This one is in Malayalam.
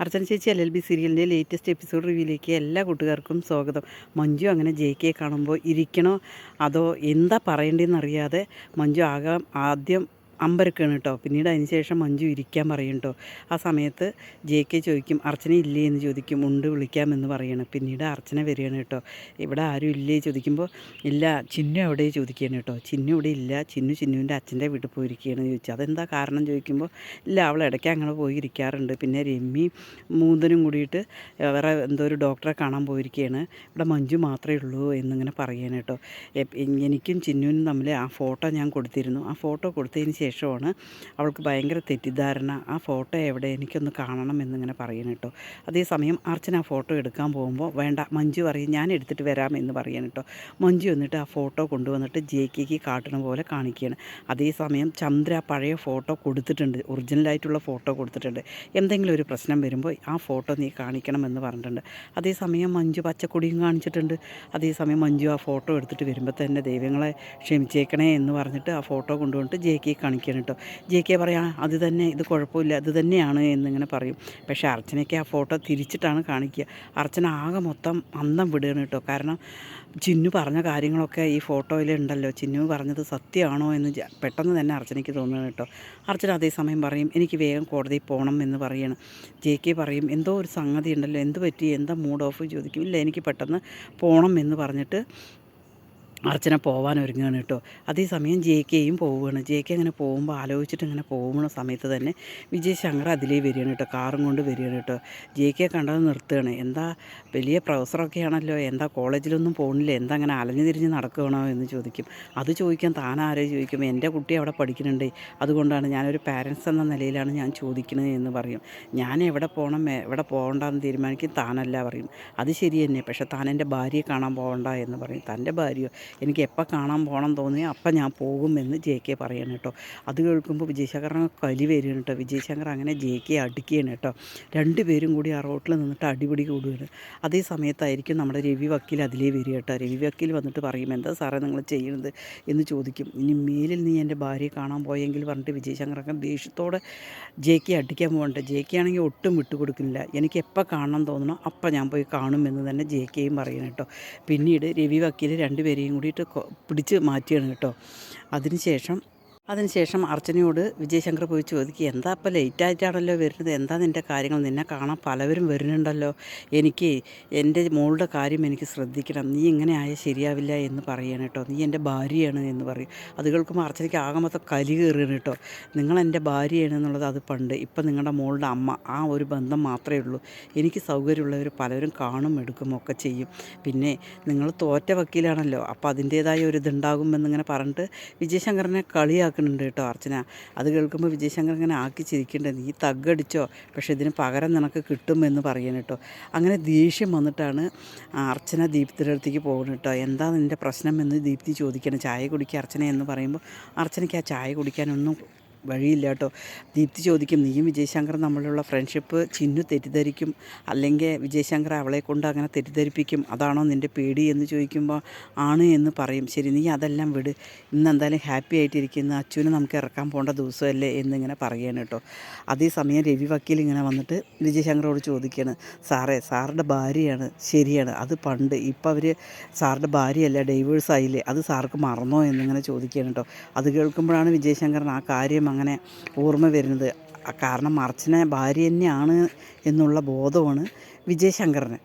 അർച്ചന ചേച്ചി LLB സീരിയലിൻ്റെ ലേറ്റസ്റ്റ് എപ്പിസോഡ് റിവ്യൂയിലേക്ക് എല്ലാ കൂട്ടുകാർക്കും സ്വാഗതം. മഞ്ജു അങ്ങനെ JK കാണുമ്പോൾ ഇരിക്കണോ അതോ എന്താ പറയേണ്ടതെന്ന് അറിയാതെ മഞ്ജു ആദ്യം അമ്പരക്കാണ് കേട്ടോ. പിന്നീട് അതിന് ശേഷം മഞ്ജു ഇരിക്കാൻ പറയും കേട്ടോ. ആ സമയത്ത് JK ചോദിക്കും അർച്ചന ഇല്ലേ എന്ന് ചോദിക്കും. ഉണ്ട്, വിളിക്കാമെന്ന് പറയണം. പിന്നീട് അർച്ചന വരികയാണ് കേട്ടോ. ഇവിടെ ആരും ഇല്ലേ ചോദിക്കുമ്പോൾ ഇല്ല ചിന്നു എവിടെ ചോദിക്കുകയാണ് കേട്ടോ. ചിന്നു ഇവിടെ ഇല്ല, ചിന്നുവിൻ്റെ അച്ഛൻ്റെ വീട്ടിൽ പോയിരിക്കുകയാണ് ചോദിച്ചു. അതെന്താ കാരണം ചോദിക്കുമ്പോൾ ഇല്ല, അവൾ ഇടയ്ക്ക് അങ്ങനെ പോയി ഇരിക്കാറുണ്ട്. പിന്നെ രമ്യ മൂന്തനും കൂടിയിട്ട് വേറെ എന്തോ ഒരു ഡോക്ടറെ കാണാൻ പോയിരിക്കുകയാണ്. ഇവിടെ മഞ്ജു മാത്രമേ ഉള്ളൂ എന്നിങ്ങനെ പറയുകയാണ് കേട്ടോ. എനിക്കും ചിന്നുവിനും തമ്മിൽ ആ ഫോട്ടോ ഞാൻ കൊടുത്തിരുന്നു. ആ ഫോട്ടോ കൊടുത്തതിന് ശേഷമാണ് അവൾക്ക് ഭയങ്കര തെറ്റിദ്ധാരണ. ആ ഫോട്ടോ എവിടെ, എനിക്കൊന്ന് കാണണം എന്നിങ്ങനെ പറയണം കേട്ടോ. അതേസമയം അർച്ചന ആ ഫോട്ടോ എടുക്കാൻ പോകുമ്പോൾ വേണ്ട, മഞ്ജു പറയും ഞാൻ എടുത്തിട്ട് വരാം എന്ന് പറയണം കേട്ടോ. മഞ്ജു എന്നിട്ട് ആ ഫോട്ടോ കൊണ്ടുവന്നിട്ട് JKക്ക് കാട്ടണ പോലെ കാണിക്കുകയാണ്. അതേസമയം ചന്ദ്ര പഴയ ഫോട്ടോ കൊടുത്തിട്ടുണ്ട്, ഒറിജിനലായിട്ടുള്ള ഫോട്ടോ കൊടുത്തിട്ടുണ്ട്. എന്തെങ്കിലും ഒരു പ്രശ്നം വരുമ്പോൾ ആ ഫോട്ടോ നീ കാണിക്കണമെന്ന് പറഞ്ഞിട്ടുണ്ട്. അതേസമയം മഞ്ജു പച്ചക്കൊടിയും കാണിച്ചിട്ടുണ്ട്. അതേസമയം മഞ്ജു ആ ഫോട്ടോ എടുത്തിട്ട് വരുമ്പോൾ തന്നെ ദൈവങ്ങളെ ക്ഷമിച്ചേക്കണേ എന്ന് പറഞ്ഞിട്ട് ആ ഫോട്ടോ കൊണ്ടുവന്നിട്ട് JK കാണിക്കണം കേട്ടോ. JK പറയാം അത് തന്നെ, ഇത് കുഴപ്പമില്ല, അത് തന്നെയാണ് എന്നിങ്ങനെ പറയും. പക്ഷേ അർച്ചനയ്ക്ക് ആ ഫോട്ടോ തിരിച്ചിട്ടാണ് കാണിക്കുക. അർച്ചന ആകെ മൊത്തം അന്തം വിടുകയാണ് കേട്ടോ. കാരണം ചിന്നു പറഞ്ഞ കാര്യങ്ങളൊക്കെ ഈ ഫോട്ടോയിൽ ഉണ്ടല്ലോ, ചിന്നു പറഞ്ഞത് സത്യമാണോ എന്ന് പെട്ടെന്ന് തന്നെ അർച്ചനയ്ക്ക് തോന്നുന്നു കേട്ടോ. അർച്ചന അതേസമയം പറയും എനിക്ക് വേഗം കോടതിയിൽ പോകണം എന്ന് പറയണം. JK പറയും എന്തോ ഒരു സംഗതി ഉണ്ടല്ലോ, എന്ത് പറ്റി, എന്താ മൂഡ് ഓഫ് ചോദിക്കും. ഇല്ല, എനിക്ക് പെട്ടെന്ന് പോകണം എന്ന് പറഞ്ഞിട്ട് അർച്ചന പോകാൻ ഒരുങ്ങുകയാണ് കേട്ടോ. അതേസമയം JKയും പോവുകയാണ്. JK അങ്ങനെ പോകുമ്പോൾ ആലോചിച്ചിട്ട് ഇങ്ങനെ പോകുന്ന സമയത്ത് തന്നെ വിജയ് ശങ്കർ അതിലേ വരികയാണ് കേട്ടോ. കാറും കൊണ്ട് വരികയാണ് കേട്ടോ. JK കണ്ടത് നിർത്തുകയാണ്. എന്താ വലിയ പ്രൊഫസറൊക്കെ ആണല്ലോ, എന്താ കോളേജിലൊന്നും പോകുന്നില്ല, എന്താ അങ്ങനെ അലഞ്ഞു തിരിഞ്ഞ് നടക്കുകയാണോ എന്ന് ചോദിക്കും. അത് ചോദിക്കാൻ താൻ ആരോ ചോദിക്കും, എൻ്റെ കുട്ടി അവിടെ പഠിക്കുന്നുണ്ട്, അതുകൊണ്ടാണ് ഞാനൊരു പാരൻസ് എന്ന നിലയിലാണ് ഞാൻ ചോദിക്കുന്നത് എന്ന് പറയും. ഞാൻ എവിടെ പോകണം എവിടെ പോകണ്ടെന്ന് തീരുമാനിക്കും താനല്ല പറയും. അത് ശരി തന്നെ, പക്ഷേ താൻ എൻ്റെ ഭാര്യയെ കാണാൻ പോകണ്ട എന്ന് പറയും. തൻ്റെ ഭാര്യയോ, എനിക്ക് എപ്പോൾ കാണാൻ പോകണം തോന്നിയോ അപ്പം ഞാൻ പോകുമെന്ന് JK പറയണം കേട്ടോ. അത് കേൾക്കുമ്പോൾ വിജയശങ്കറിന് കലി വരികയാണ് കേട്ടോ. വിജയശങ്കർ അങ്ങനെ JK അടിക്കുകയാണ് കേട്ടോ. രണ്ടുപേരും കൂടി ആ റോട്ടിൽ നിന്നിട്ട് അടിപിടി കൂടുകയാണ്. അതേ സമയത്തായിരിക്കും നമ്മുടെ രവി വക്കീൽ അതിലേ വരിക കേട്ടോ. രവി വക്കീൽ വന്നിട്ട് പറയും എന്താ സാറേ നിങ്ങൾ ചെയ്യുന്നത് എന്ന് ചോദിക്കും. ഇനി മേലിൽ നീ എൻ്റെ ഭാര്യയെ കാണാൻ പോയെങ്കിൽ പറഞ്ഞിട്ട് വിജയശങ്കറൊക്കെ ദേഷ്യത്തോടെ JK അടിക്കാൻ പോകണ്ട. JK ആണെങ്കിൽ ഒട്ടും വിട്ടുകൊടുക്കുന്നില്ല. എനിക്ക് എപ്പോൾ കാണണം തോന്നണോ അപ്പം ഞാൻ പോയി കാണുമെന്ന് തന്നെ JKയും പറയണം കേട്ടോ. പിന്നീട് രവി വക്കീൽ രണ്ടുപേരെയും കൂടിയിട്ട് പിടിച്ച് മാറ്റിയാണ് കേട്ടോ. അതിനുശേഷം അർച്ചനയോട് വിജയശങ്കർ പോയി ചോദിക്കുക എന്താ അപ്പം ലേറ്റായിട്ടാണല്ലോ വരുന്നത്, എന്താ നിൻ്റെ കാര്യങ്ങൾ, നിന്നെ കാണാൻ പലവരും വരുന്നുണ്ടല്ലോ, എനിക്ക് എൻ്റെ മോളുടെ കാര്യം എനിക്ക് ശ്രദ്ധിക്കണം, നീ ഇങ്ങനെ ആയാൽ ശരിയാവില്ല എന്ന് പറയണം കേട്ടോ. നീ എൻ്റെ ഭാര്യയാണ് എന്ന് പറയും. അത് കേൾക്കുമ്പോൾ അർച്ചനയ്ക്ക് ആകെ മൊത്തം കലി കയറുകയാണ് കേട്ടോ. നിങ്ങൾ എൻ്റെ ഭാര്യയാണ് എന്നുള്ളത് അത് പണ്ട്, ഇപ്പം നിങ്ങളുടെ മോളുടെ അമ്മ, ആ ഒരു ബന്ധം മാത്രമേ ഉള്ളൂ. എനിക്ക് സൗകര്യമുള്ളവർ പലരും കാണും എടുക്കും ഒക്കെ ചെയ്യും. പിന്നെ നിങ്ങൾ തോറ്റ വക്കീലാണല്ലോ, അപ്പോൾ അതിൻ്റേതായ ഒരു ഇതുണ്ടാകുമെന്നിങ്ങനെ പറഞ്ഞിട്ട് വിജയശങ്കറിനെ കളിയാക്കുന്നുണ്ട് കേട്ടോ അർച്ചന. അത് കേൾക്കുമ്പോൾ വിജയശങ്കർ ഇങ്ങനെ ആക്കി ചിരിക്കേണ്ടത് നീ തഗ്ഗടിച്ചോ, പക്ഷേ ഇതിന് പകരം നിനക്ക് കിട്ടുമെന്ന് പറയണം കേട്ടോ. അങ്ങനെ ദേഷ്യം വന്നിട്ടാണ് അർച്ചന ദീപ്തിയുടെ അടുത്തേക്ക് പോകുന്നത് കേട്ടോ. എന്താ നിൻ്റെ പ്രശ്നം എന്ന് ദീപ്തി ചോദിക്കണം. ചായ കുടിക്കുക അർച്ചന എന്ന് പറയുമ്പോൾ അർച്ചനയ്ക്ക് ആ ചായ കുടിക്കാനൊന്നും വഴിയില്ല കേട്ടോ. ദീപ്തി ചോദിക്കും നീയും വിജയശങ്കറും തമ്മിലുള്ള ഫ്രണ്ട്ഷിപ്പ് ചിന്നു തെറ്റിദ്ധരിക്കും, അല്ലെങ്കിൽ വിജയശങ്കർ അവളെ കൊണ്ട് അങ്ങനെ തെറ്റിദ്ധരിപ്പിക്കും, അതാണോ നിൻ്റെ പേടി എന്ന് ചോദിക്കുമ്പോൾ ആണ് എന്ന് പറയും. ശരി, നീ അതെല്ലാം വിട്, ഇന്ന് എന്തായാലും ഹാപ്പി ആയിട്ടിരിക്കുന്ന അച്ഛന് നമുക്ക് ഇറക്കാൻ പോകേണ്ട ദിവസമല്ലേ എന്നിങ്ങനെ പറയുകയാണ് കേട്ടോ. അതേസമയം രവി വക്കീൽ ഇങ്ങനെ വന്നിട്ട് വിജയശങ്കറോട് ചോദിക്കുകയാണ് സാറുടെ ഭാര്യയാണ്, ശരിയാണ്, അത് പണ്ട്, ഇപ്പം അവർ സാറുടെ ഭാര്യയല്ല, ഡൈവേഴ്സ് ആയില്ലേ, അത് സാർക്ക് മറന്നോ എന്നിങ്ങനെ ചോദിക്കുകയാണ് കേട്ടോ. അത് കേൾക്കുമ്പോഴാണ് വിജയശങ്കറിന് ആ കാര്യം അങ്ങനെ ഓർമ്മ വരുന്നത്. കാരണം അർച്ചന ഭാര്യ തന്നെയാണ് എന്നുള്ള ബോധമാണ് വിജയശങ്കറിന്.